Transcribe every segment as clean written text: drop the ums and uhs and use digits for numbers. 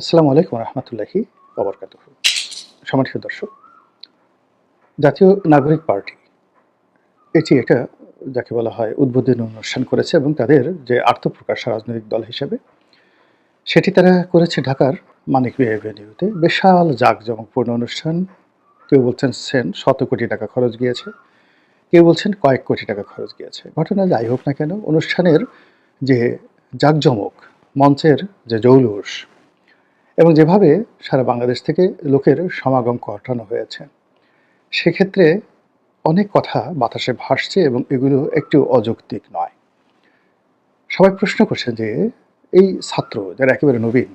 আসসালামু আলাইকুম রহমতুল্লাহি ওবরকাতুহু। সম্মানিত দর্শক, জাতীয় নাগরিক পার্টি এটি একটা যাকে বলা হয় উদ্বোধনী অনুষ্ঠান করেছে এবং তাদের যে আত্মপ্রকাশ রাজনৈতিক দল হিসেবে সেটি তারা করেছে ঢাকার মানিক মিয়া এভিনিউতে। বিশাল জাঁকজমকপূর্ণ অনুষ্ঠান। কেউ বলছেন শত কোটি টাকা খরচ গিয়েছে, কেউ বলছেন কয়েক কোটি টাকা খরচ গিয়েছে। ঘটনা যাই হোক না কেন, অনুষ্ঠানের যে জাঁকজমক, মঞ্চের যে জৌলুস এবং যেভাবে সারা বাংলাদেশ থেকে লোকের সমাগম ঘটানো হয়েছে, সেক্ষেত্রে অনেক কথা বাতাসে ভাসছে এবং এগুলো একটু অযৌক্তিক নয়। সবাই প্রশ্ন করছেন যে এই ছাত্র যারা একেবারে নবীন,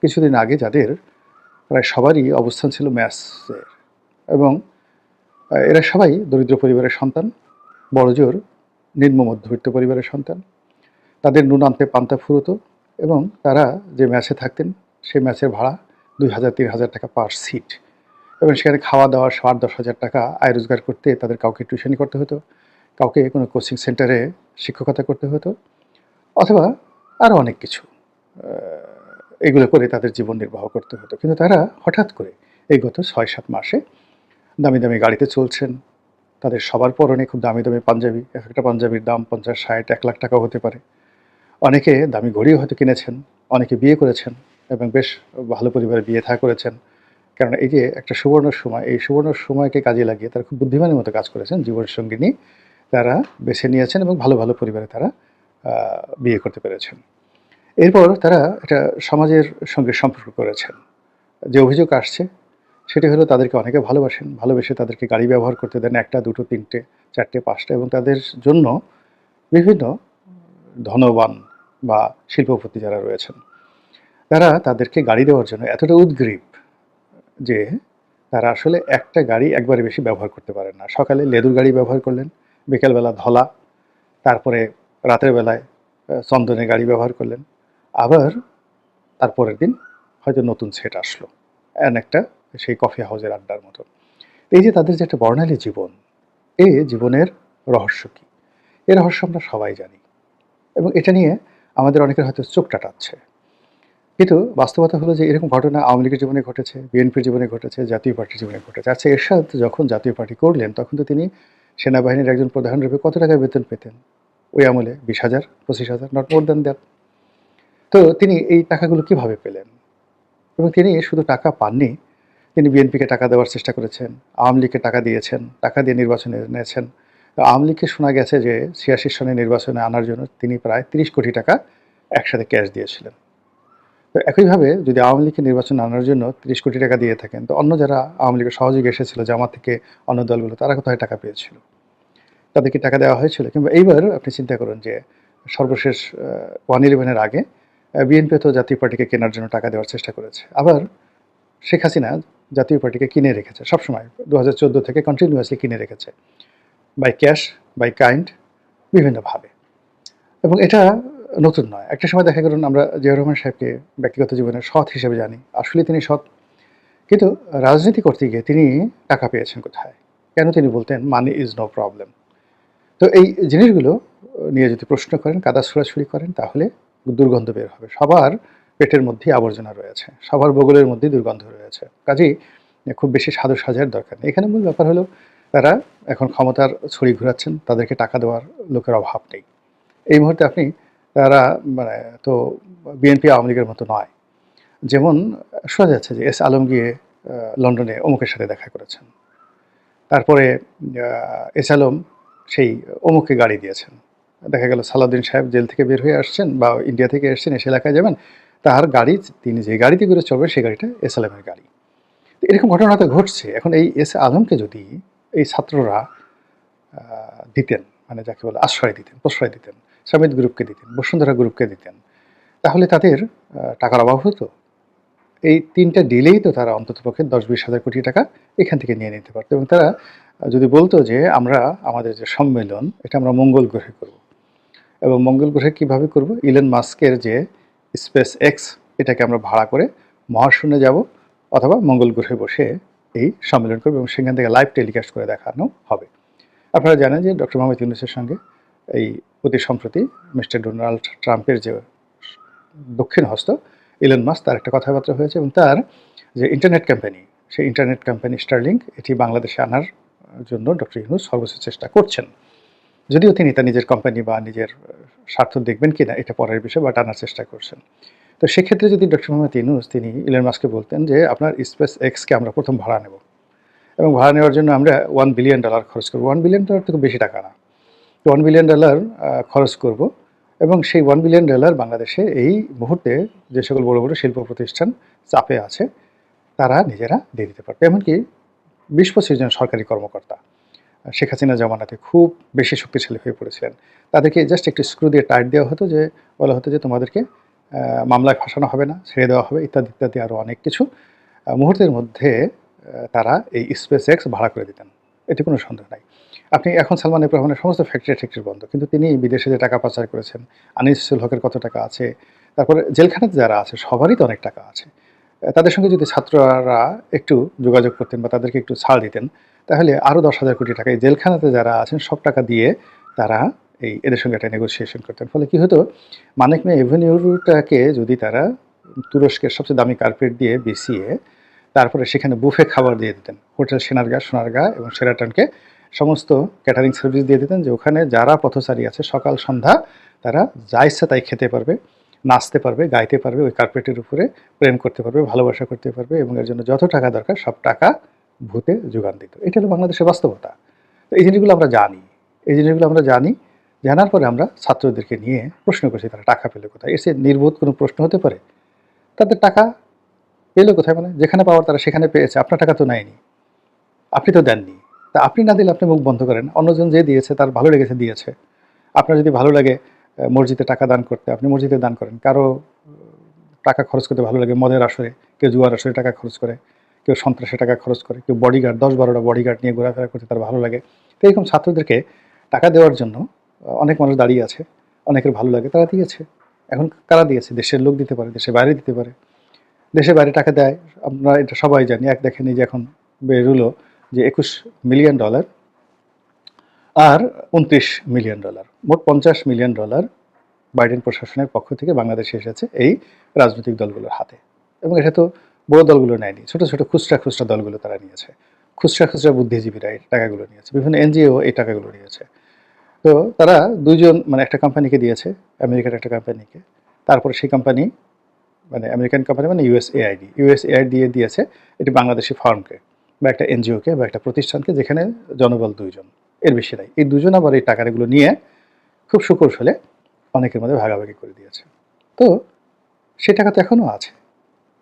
কিছুদিন আগে যাদের প্রায় সবারই অবস্থান ছিল ম্যাথসের, এবং এরা সবাই দরিদ্র পরিবারের সন্তান, বড়জোর নিম্ন মধ্যবিত্ত পরিবারের সন্তান। তাদের নুন আনতে পান্তা ফুরোতো এবং তারা যে ম্যাচে থাকতেন সেই ম্যাচের ভাড়া ২,০০০-৩,০০০ টাকা পার সিট, এবং সেখানে খাওয়া দাওয়া ৮,০০০-১০,০০০ টাকা আয় রোজগার করতে তাদের কাউকে টিউশনি করতে হতো, কাউকে কোনো কোচিং সেন্টারে শিক্ষকতা করতে হতো, অথবা আরও অনেক কিছু এগুলো করে তাদের জীবন নির্বাহ করতে হতো। কিন্তু তারা হঠাৎ করে এই গত ৬-৭ মাসে দামি দামি গাড়িতে চলছেন। তাদের সবার পরনে খুব দামি দামি পাঞ্জাবি, এক একটা পাঞ্জাবির দাম ৫০, ৬০, ১ লাখ টাকাও হতে পারে। অনেকে দামি ঘড়িও হয়তো কিনেছেন, অনেকে বিয়ে করেছেন এবং বেশ ভালো পরিবারে বিয়ে থা করেছেন। কেননা এই যে একটা সুবর্ণ সময়, এই সুবর্ণ সময়কে কাজে লাগিয়ে তারা খুব বুদ্ধিমানের মতো কাজ করেছেন। জীবনসঙ্গিনী তারা বেছে নিয়েছেন এবং ভালো ভালো পরিবারে তারা বিয়ে করতে পেরেছেন। এরপর তারা একটা সমাজের সঙ্গে সম্পর্ক করেছেন। যে অভিযোগ আসছে সেটি হলো তাদেরকে অনেকে ভালোবাসেন, ভালোবেসে তাদেরকে গাড়ি ব্যবহার করতে দেন ১টা, ২টো, ৩টে, ৪টে, ৫টা, এবং তাদের জন্য বিভিন্ন ধনবান বা শিল্পপতি যারা রয়েছেন তারা তাদেরকে গাড়ি দেওয়ার জন্য এতটা উদগ্রীব যে তারা আসলে একটা গাড়ি একবারে বেশি ব্যবহার করতে পারেন না। সকালে লেদুর গাড়ি ব্যবহার করলেন, বিকেলবেলা ধলা, তারপরে রাতের বেলায় চন্দনের গাড়ি ব্যবহার করলেন, আবার তারপরের দিন হয়তো নতুন সেট আসলো, একটা সেই কফি হাউসের আড্ডার মতো। এই যে তাদের যে একটা বর্ণালী জীবন, এই জীবনের রহস্য কী? এই রহস্য আমরা সবাই জানি এবং এটা নিয়ে আমাদের অনেকের হয়তো চোখ টাটাচ্ছে। কিন্তু বাস্তবতা হলো যে এরকম ঘটনা আওয়ামী লীগের জীবনে ঘটেছে, বিএনপির জীবনে ঘটেছে, জাতীয় পার্টির জীবনে ঘটেছে। আচ্ছা, এরশাদ যখন জাতীয় পার্টি করলেন তখন তো তিনি সেনাবাহিনীর একজন প্রধানরূপে কত টাকা বেতন পেতেন? ওই আমলে ২০,০০০, ২৫,০০০, নট মোর দ্যান দ্যাট। তো তিনি এই টাকাগুলো কিভাবে পেলেন? এবং তিনি শুধু টাকা পাননি, তিনি বিএনপিকে টাকা দেওয়ার চেষ্টা করেছেন, আওয়ামী লীগকে টাকা দিয়েছেন, টাকা দিয়ে নির্বাচনে এনেছেন। আওয়ামী লীগকে শোনা গেছে যে ৮৬ সনে নির্বাচনে আনার জন্য তিনি প্রায় ৩০ কোটি টাকা একসাথে ক্যাশ দিয়েছিলেন। তো একইভাবে যদি আওয়ামী লীগকে নির্বাচনে আনার জন্য ৩০ কোটি টাকা দিয়ে থাকেন, তো অন্য যারা আওয়ামী লীগের সহযোগী এসেছিল জামাত থেকে, অন্য দলগুলো, তারা কোথায় টাকা পেয়েছিল? তাদেরকে টাকা দেওয়া হয়েছিল? কিংবা এইবার আপনি চিন্তা করুন যে সর্বশেষ 1/11 এর আগে বিএনপি তো জাতীয় পার্টিকে কেনার জন্য টাকা দেওয়ার চেষ্টা করেছে। আবার শেখ হাসিনা জাতীয় পার্টিকে কিনে রেখেছে সবসময়, ২০১৪ থেকে কন্টিনিউয়াসলি কিনে রেখেছে, বাই ক্যাশ, বাই কাইন্ড, বিভিন্নভাবে। এবং এটা নতুন নয়। একটা সময় দেখা গেল আমরা জিয়াউর রহমান সাহেবকে ব্যক্তিগত জীবনে সৎ হিসেবে জানি। আসলে তিনি সৎ। কিন্তু রাজনীতি করতে গিয়ে তিনি টাকা পেয়েছেন কোথায়? কেন তিনি বলতেন মানি ইজ নো প্রবলেম? তো এই জিনিসগুলো নিয়ে যদি প্রশ্ন করেন, কাদা ছোড়াছুড়ি করেন, তাহলে দুর্গন্ধ বের হবে। সবার পেটের মধ্যেই আবর্জনা রয়েছে, সবার বগলের মধ্যেই দুর্গন্ধ রয়েছে। কাজেই খুব বেশি সাধু সাজার দরকার নেই। এখানে মূল ব্যাপার হলো তারা এখন ক্ষমতার ছড়ি ঘোরাচ্ছেন, তাদেরকে টাকা দেওয়ার লোকের অভাব নেই। এই মুহূর্তে আপনি তারা মানে তো বিএনপি আওয়ামী লীগের মতো নয়। যেমন শোনা যাচ্ছে যে এস আলম গিয়ে লন্ডনে অমুকের সাথে দেখা করেছেন। তারপরে এস আলম সেই অমুককে গাড়ি দিয়েছেন। দেখা গেল সালাউদ্দিন সাহেব জেল থেকে বের হয়ে আসছেন বা ইন্ডিয়া থেকে এসছেন, এসে এলাকায় যাবেন, তার গাড়ি, তিনি যে গাড়িতে করে চলবেন সেই গাড়িটা এস আলমের গাড়ি। এরকম ঘটনা তো ঘটছে। এখন এই এস আলমকে যদি এই ছাত্ররা দিতেন, মানে যাকে বলে আশ্রয় দিতেন, প্রশ্রয় দিতেন, সামিদ গ্রুপকে দিতেন, বসুন্ধরা গ্রুপকে দিতেন, তাহলে তাদের টাকার অভাব হতো? এই ৩টা ডিলেই তো তারা অন্ততপক্ষে ১০-২০ হাজার কোটি টাকা এখান থেকে নিয়ে নিতে পারত। এবং তারা যদি বলতো যে আমরা আমাদের যে সম্মেলন এটা আমরা মঙ্গল গ্রহে করব, এবং মঙ্গল গ্রহে কীভাবে করব? ইলন মাস্কের যে স্পেস এক্স, এটাকে আমরা ভাড়া করে মহাশূন্যে যাব, অথবা মঙ্গল গ্রহে বসে এই সম্মেলন করব এবং সেখান থেকে লাইভ টেলিকাস্ট করে দেখানো হবে। আপনারা জানেন যে ডক্টর মোহাম্মদ ইউনূসের সঙ্গে এই অতি সম্প্রতি মিস্টার ডোনাল্ড ট্রাম্পের যে দক্ষিণ হস্ত, ইলন মাস্ক, তার একটা কথাবার্তা হয়েছে এবং তার যে ইন্টারনেট কোম্পানি, সেই ইন্টারনেট কোম্পানি স্টারলিংক এটি বাংলাদেশে আনার জন্য ডক্টর ইউনূস সর্বোচ্চ চেষ্টা করছেন। যদিও তিনি তার নিজের কোম্পানি বা নিজের স্বার্থ দেখবেন কিনা এটা পরের বিষয়, বাট আনার চেষ্টা করছেন। তো সেক্ষেত্রে যদি ডক্টর মোহাম্মদ ইউনূস তিনি ইলন মাস্ককে বলতেন যে আপনার স্পেস এক্সকে আমরা প্রথম ভাড়া নেব এবং ভাড়া নেওয়ার জন্য আমরা $1 বিলিয়ন খরচ করবো। $1 বিলিয়ন থেকে বেশি টাকা না, $1 বিলিয়ন খরচ করব এবং সেই $1 বিলিয়ন বাংলাদেশে এই মুহূর্তে যে সকল বড় বড় শিল্প প্রতিষ্ঠান চাপে আছে তারা নিজেরা দিয়ে দিতে পারবে। এমনকি 20-25 জন সরকারি কর্মকর্তা শেখ হাসিনা জমানাতে খুব বেশি শক্তিশালী হয়ে পড়েছিলেন, তাদেরকে জাস্ট একটু স্ক্রু দিয়ে টাইট দেওয়া হতো, যে বলা হতো যে তোমাদেরকে মামলায় ফাঁসানো হবে না, ছেড়ে দেওয়া হবে, ইত্যাদি ইত্যাদি আরও অনেক কিছু। মুহূর্তের মধ্যে তারা এই স্পেস এক্স ভাড়া করে দিতেন, এতে কোনো সন্দেহ নাই। আপনি এখন সালমান এফ রহমানের সমস্ত ফ্যাক্টরি বন্ধ, কিন্তু তিনি বিদেশে যে টাকা পাচার করেছেন, আনিসুল হকের কত টাকা আছে, তারপরে জেলখানাতে যারা আছে সবারই তো অনেক টাকা আছে। তাদের সঙ্গে যদি ছাত্ররা একটু যোগাযোগ করতেন বা তাদেরকে একটু ছাড় দিতেন, তাহলে আরও 10,000 কোটি টাকা এই জেলখানাতে যারা আছেন সব টাকা দিয়ে তারা এদের সঙ্গে একটা নেগোসিয়েশন করতেন। ফলে কী হতো, মানিক মিয়া এভিনিউটাকে যদি তারা তুরস্কের সবচেয়ে দামি কার্পেট দিয়ে বিছিয়ে তারপরে সেখানে বুফে খাবার দিয়ে দিতেন, হোটেল সোনারগাঁ এবং শেরাটনকে সমস্ত ক্যাটারিং সার্ভিস দিয়ে দিতেন, যে ওখানে যারা পথচারী আছে সকাল সন্ধ্যা তারা যা ইচ্ছা তাই খেতে পারবে, নাচতে পারবে, গাইতে পারবে, ওই কার্পেটের উপরে প্রেম করতে পারবে, ভালোবাসা করতে পারবে এবং এর জন্য যত টাকা দরকার সব টাকা ভূতে যোগান দিত। এটা হলো বাংলাদেশের বাস্তবতা। তো এই জিনিসগুলো আমরা জানি, জানার পরে আমরা ছাত্রদেরকে নিয়ে প্রশ্ন করছি তারা টাকা পেলে কোথায়। এর চেয়ে নির্বোধ কোনো প্রশ্ন হতে পারে? তাদের টাকা পেলো কোথায়? মানে যেখানে পাওয়ার তারা সেখানে পেয়েছে, আপনার টাকা তো নেয়নি, আপনি তো দেননি। তা আপনি না দিলে আপনি মুখ বন্ধ করেন, অন্যজন যে দিয়েছে তার ভালো লেগেছে দিয়েছে। আপনার যদি ভালো লাগে মসজিদে টাকা দান করতে, আপনি মসজিদে দান করেন। কারো টাকা খরচ করতে ভালো লাগে মদের আসরে, কেউ জুয়ার আসরে টাকা খরচ করে, কেউ সন্ত্রাসে টাকা খরচ করে, কেউ বডিগার্ড 10-12টা বডিগার্ড নিয়ে ঘোরাফেরা করতে তার ভালো লাগে। তো এরকম ছাত্রদেরকে টাকা দেওয়ার জন্য অনেক মানুষ দাঁড়িয়ে আছে, অনেকের ভালো লাগে, তারা দিয়েছে। এখন কারা দিয়েছে? দেশের লোক দিতে পারে, দেশের বাইরে দিতে পারে। দেশের বাইরে টাকা দেয় আমরা এটা সবাই জানি। দেখেন এই যে এখন বেরুলো যে $21 মিলিয়ন আর $29 মিলিয়ন, মোট $50 মিলিয়ন বাইডেন প্রশাসনের পক্ষ থেকে বাংলাদেশে এসেছে এই রাজনৈতিক দলগুলোর হাতে। এবং এটা তো বড় দলগুলো নেয়নি, ছোট ছোট খুচরা দলগুলো তারা নিয়েছে, খুচরা বুদ্ধিজীবীরা এই টাকাগুলো নিয়েছে, বিভিন্ন এনজিও এই টাকাগুলো নিয়েছে। তো তারা দুইজন, মানে একটা কোম্পানিকে দিয়েছে, আমেরিকার একটা কোম্পানিকে, তারপরে সেই কোম্পানি মানে আমেরিকান কোম্পানি মানে ইউএসএআইডি দিয়ে দিয়েছে এটি বাংলাদেশি ফার্মকে বা একটা এনজিওকে বা একটা প্রতিষ্ঠানকে, যেখানে জনবল 2 জন, এর বেশি নাই। এই 2 জন আবার এই টাকাগুলো নিয়ে খুব সুকৌশলে অনেকের মধ্যে ভাগাভাগি করে দিয়েছে। তো সেই টাকা তো এখনও আছে।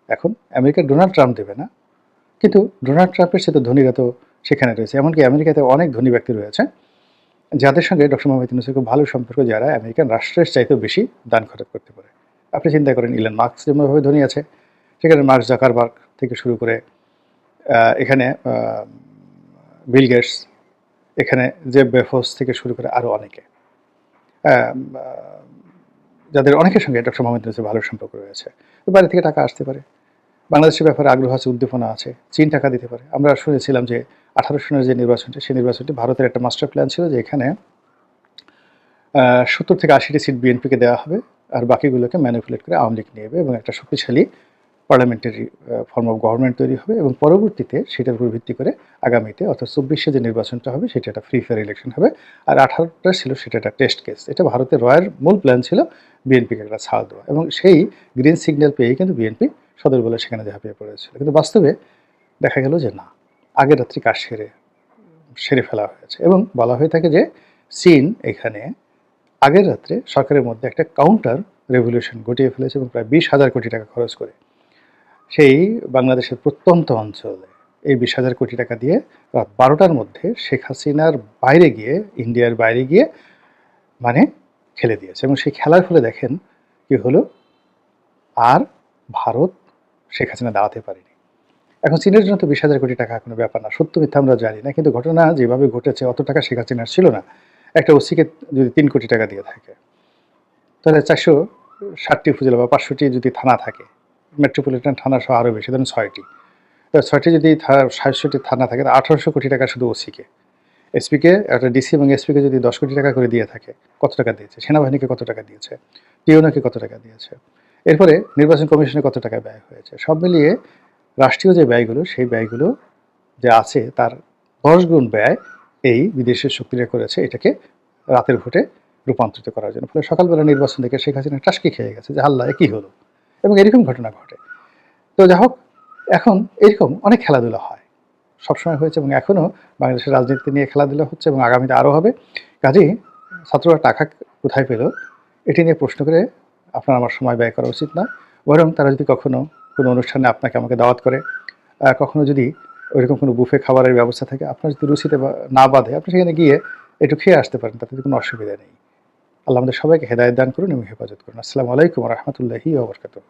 এখন আমেরিকার ডোনাল্ড ট্রাম্প দেবে না, কিন্তু ডোনাল্ড ট্রাম্পের সাথে ধনীরা তো সেখানে রয়েছে। এমনকি আমেরিকাতে অনেক ধনী ব্যক্তি রয়েছে যাদের সঙ্গে ডক্টর মোহাম্মদ ইউনূসের খুব ভালো সম্পর্ক, যারা আমেরিকান রাষ্ট্রের চাইতেও বেশি দান খরচ করতে পারে। আপনি চিন্তা করেন, ইলন মাস্ক যেমনভাবে ধনী আছে, সেখানে মার্ক জাকারবার্গ থেকে শুরু করে এখানে বিল গেটস, এখানে জেফ বেজোস থেকে শুরু করে আরও অনেকে, যাদের অনেকের সঙ্গে ডক্টর মোহাম্মদ ইউনূসের ভালো সম্পর্ক রয়েছে। বাইরে থেকে টাকা আসতে পারে, বাংলাদেশের ব্যাপারে আগ্রহ আছে, উদ্দীপনা আছে, চীন টাকা দিতে পারে। আমরা শুনেছিলাম যে 18 সনের যে নির্বাচনটি, সেই নির্বাচনটি ভারতের একটা মাস্টার প্ল্যান ছিল, যে এখানে 70 থেকে 80টি সিট বিএনপিকে দেওয়া হবে আর বাকিগুলোকে ম্যানিপুলেট করে আওয়ামী লীগ নেবে এবং একটা শক্তিশালী পার্লামেন্টারি ফর্ম অফ গভর্নমেন্ট তৈরি হবে এবং পরবর্তীতে সেটার উপর ভিত্তি করে আগামীতে অর্থাৎ 24-এ যে নির্বাচনটা হবে সেটা একটা ফ্রি ফেয়ার ইলেকশন হবে। আর 18টা ছিল সেটা একটা টেস্ট কেস। এটা ভারতের রয়ের মূল প্ল্যান ছিল বিএনপিকে একটা ছাড় দেওয়া, এবং সেই গ্রিন সিগন্যাল পেয়েই কিন্তু বিএনপি সদর বলে সেখানে ঝাঁপিয়ে পড়েছিল। কিন্তু বাস্তবে দেখা গেল যে না, আগের রাত্রি কাজ সেরে ফেলা হয়েছে এবং বলা হয়ে থাকে যে চীন এখানে আগের রাত্রে সরকারের মধ্যে একটা কাউন্টার রেভলিউশন ঘটিয়ে ফেলেছে এবং প্রায় 20,000 কোটি টাকা খরচ করে সেই বাংলাদেশের প্রত্যন্ত অঞ্চলে এই 20,000 কোটি টাকা দিয়ে রাত 12টার মধ্যে শেখ হাসিনার বাইরে গিয়ে, ইন্ডিয়ার বাইরে গিয়ে মানে খেলে দিয়েছে। এবং সেই খেলার ফলে দেখেন কি হলো, আর ভারত শেখ হাসিনা দাঁড়াতে পারেনি। এখন চীনের জন্য তো 20,000 কোটি টাকা কোনো ব্যাপার না, সত্য মিথ্যা আমরা জানি না, কিন্তু ঘটনা যেভাবে ঘটেছে অত টাকা শেখ হাসিনার ছিল না। একটা ওসিকে যদি 3 কোটি টাকা দিয়ে থাকে, তাহলে 460টি উপজেলা বা 500টি যদি থানা থাকে, মেট্রোপলিটন থানা সহ আরও বেশি, ধরুন 6টি, তো 6টি যদি 600টি থানা থাকে, 1800 কোটি টাকা শুধু ওসিকে। এসপিকে, একটা ডিসি এবং এসপিকে যদি 10 কোটি টাকা করে দিয়ে থাকে, কত টাকা দিয়েছে? সেনাবাহিনীকে কত টাকা দিয়েছে? পিওনাকে কত টাকা দিয়েছে? এরপরে নির্বাচন কমিশনে কত টাকা ব্যয় হয়েছে, সব মিলিয়ে রাষ্ট্রীয় যে ব্যয়গুলো, সেই ব্যয়গুলো যে আছে তার 10 গুণ ব্যয় এই বিদেশের শক্তিরা করেছে এটাকে রাতের ভোটে রূপান্তরিত করার জন্য। ফলে সকালবেলা নির্বাচন দেখে শেখ হাসিনা টাসকি খেয়ে গেছে যে আল্লাহ কি হলো, এবং এরকম ঘটনা ঘটে। তো যা হোক, এখন এরকম অনেক খেলাধুলা হয়, সবসময় হয়েছে এবং এখনও বাংলাদেশের রাজনীতি নিয়ে খেলাধুলা হচ্ছে এবং আগামীতে আরও হবে। কাজেই ছাত্ররা টাকা কোথায় পেল এটি নিয়ে প্রশ্ন করে আপনার আমার সময় ব্যয় করা উচিত না। বরং তারা যদি কখনো কোনো অনুষ্ঠানে আপনাকে আমাকে দাওয়াত করে, কখনো যদি ওইরকম কোনো বুফে খাবারের ব্যবস্থা থাকে, আপনার যদি রুচিতে না বাঁধে, আপনি সেখানে গিয়ে একটু খেয়ে আসতে পারেন, তাতে কোনো অসুবিধা নেই। আল্লাহ আমাদের সবাইকে হেদায়েত দান করুন এবং হেফাজত করুন। আসসালামু আলাইকুম ওয়া রাহমাতুল্লাহি ওয়া বারাকাতুহু।